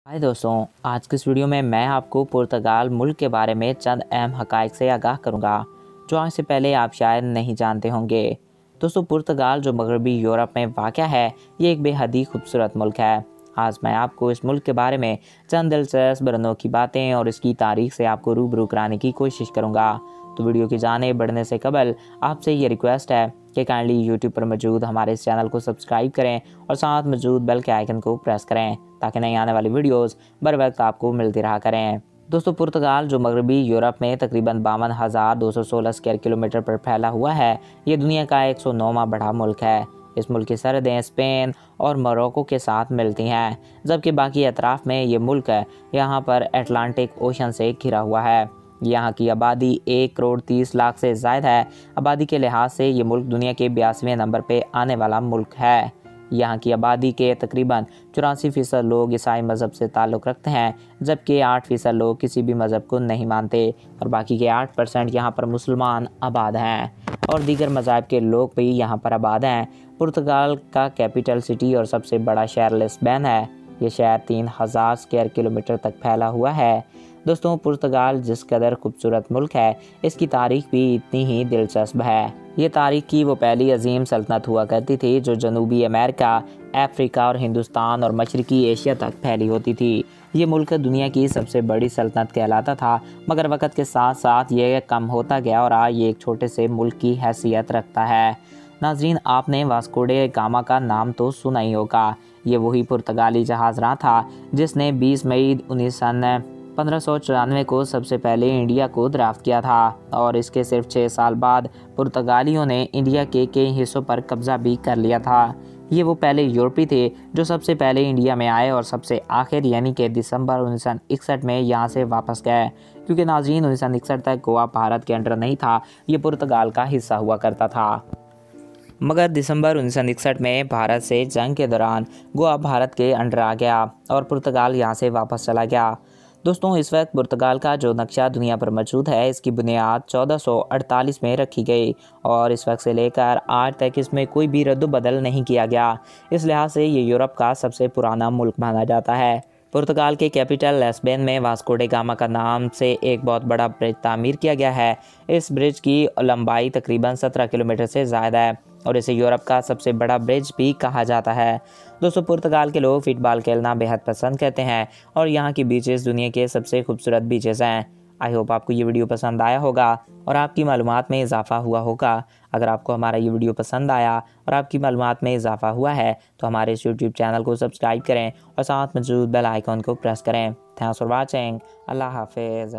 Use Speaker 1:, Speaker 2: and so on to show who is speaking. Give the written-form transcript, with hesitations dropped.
Speaker 1: हाय दोस्तों, आज की इस वीडियो में मैं आपको पुर्तगाल मुल्क के बारे में चंद अहम हक़ाइक़ से आगाह करूंगा जो आज से पहले आप शायद नहीं जानते होंगे। दोस्तों, पुर्तगाल जो मगरबी यूरोप में वाक़या है, ये एक बेहद ही खूबसूरत मुल्क है। आज मैं आपको इस मुल्क के बारे में चंद दिलचस्प और अनोखी बातें और इसकी तारीख से आपको रूबरू कराने की कोशिश करूँगा। तो वीडियो की जानिब बढ़ने से कबल आपसे ये रिक्वेस्ट है कि काइंडली यूट्यूब पर मौजूद हमारे इस चैनल को सब्सक्राइब करें और साथ मौजूद बेल के आइकन को प्रेस करें ताकि नई आने वाली वीडियोस बर वक्त आपको मिलती रहा करें। दोस्तों, पुर्तगाल जो मगरबी यूरोप में तकरीबन 52,216 स्क्वायर किलोमीटर पर फैला हुआ है, ये दुनिया का 109वां बड़ा मुल्क है। इस मुल्क की सरहदें स्पेन और मोरक्को के साथ मिलती हैं, जबकि बाकी अतराफ में ये मुल्क है यहाँ पर अटलांटिक ओशन से घिरा हुआ है। यहाँ की आबादी 1,30,00,000 से ज़ायद है। आबादी के लिहाज से ये मुल्क दुनिया के 82वें नंबर पे आने वाला मुल्क है। यहाँ की आबादी के तकरीबन 84% लोग ईसाई मज़हब से ताल्लुक़ रखते हैं, जबकि 8% लोग किसी भी मज़हब को नहीं मानते और बाकी के 8% यहाँ पर मुसलमान आबाद हैं और दीगर मज़ाहब के लोग भी यहाँ पर आबाद हैं। पुर्तगाल का कैपिटल सिटी और सबसे बड़ा शहर लिस्बन है। ये शहर 3,000 स्क्वायर किलोमीटर तक फैला हुआ है। दोस्तों, पुर्तगाल जिस कदर खूबसूरत मुल्क है, इसकी तारीख भी इतनी ही दिलचस्प है। ये तारीख की वो पहली अजीम सल्तनत हुआ करती थी जो जनूबी अमेरिका, अफ्रीका और हिंदुस्तान और मशरकी एशिया तक फैली होती थी। ये मुल्क दुनिया की सबसे बड़ी सल्तनत कहलाता था, मगर वक़्त के साथ साथ ये कम होता गया और आज ये एक छोटे से मुल्क की हैसियत रखता है। नाजरीन, आपने वास्को डे गामा का नाम तो सुना ही होगा। ये वही पुर्तगाली जहाज़रां था जिसने 20 मई 1594 को सबसे पहले इंडिया को दरियाफ्त किया था और इसके सिर्फ 6 साल बाद पुर्तगालियों ने इंडिया के कई हिस्सों पर कब्जा भी कर लिया था। ये वो पहले यूरोपी थे जो सबसे पहले इंडिया में आए और सबसे आखिर यानी कि दिसंबर 1961 में यहाँ से वापस गए, क्योंकि नाज़रीन 1961 तक गोवा भारत के अंडर नहीं था, ये पुर्तगाल का हिस्सा हुआ करता था। मगर दिसंबर 1961 में भारत से जंग के दौरान गोवा भारत के अंडर आ गया और पुर्तगाल यहाँ से वापस चला गया। दोस्तों, इस वक्त पुर्तगाल का जो नक्शा दुनिया पर मौजूद है, इसकी बुनियाद 1448 में रखी गई और इस वक्त से लेकर आज तक इसमें कोई भी रद्द-बदल नहीं किया गया। इस लिहाज से ये यूरोप का सबसे पुराना मुल्क माना जाता है। पुर्तगाल के कैपिटल लिस्बन में वास्को डे गामा का नाम से एक बहुत बड़ा ब्रिज तामीर किया गया है। इस ब्रिज की लंबाई तकरीबन 17 किलोमीटर से ज़्यादा है और इसे यूरोप का सबसे बड़ा ब्रिज भी कहा जाता है। दोस्तों, पुर्तगाल के लोग फुटबॉल खेलना बेहद पसंद करते हैं और यहाँ की बीचेस दुनिया के सबसे खूबसूरत बीचेस हैं। आई होप आपको ये वीडियो पसंद आया होगा और आपकी मालूमात में इजाफा हुआ होगा। अगर आपको हमारा ये वीडियो पसंद आया और आपकी मालूमात में इजाफा हुआ है तो हमारे इस यूट्यूब चैनल को सब्सक्राइब करें और साथ मौजूद बेल आइकन को प्रेस करें। Thanks for watching. अल्लाह हाफिज़।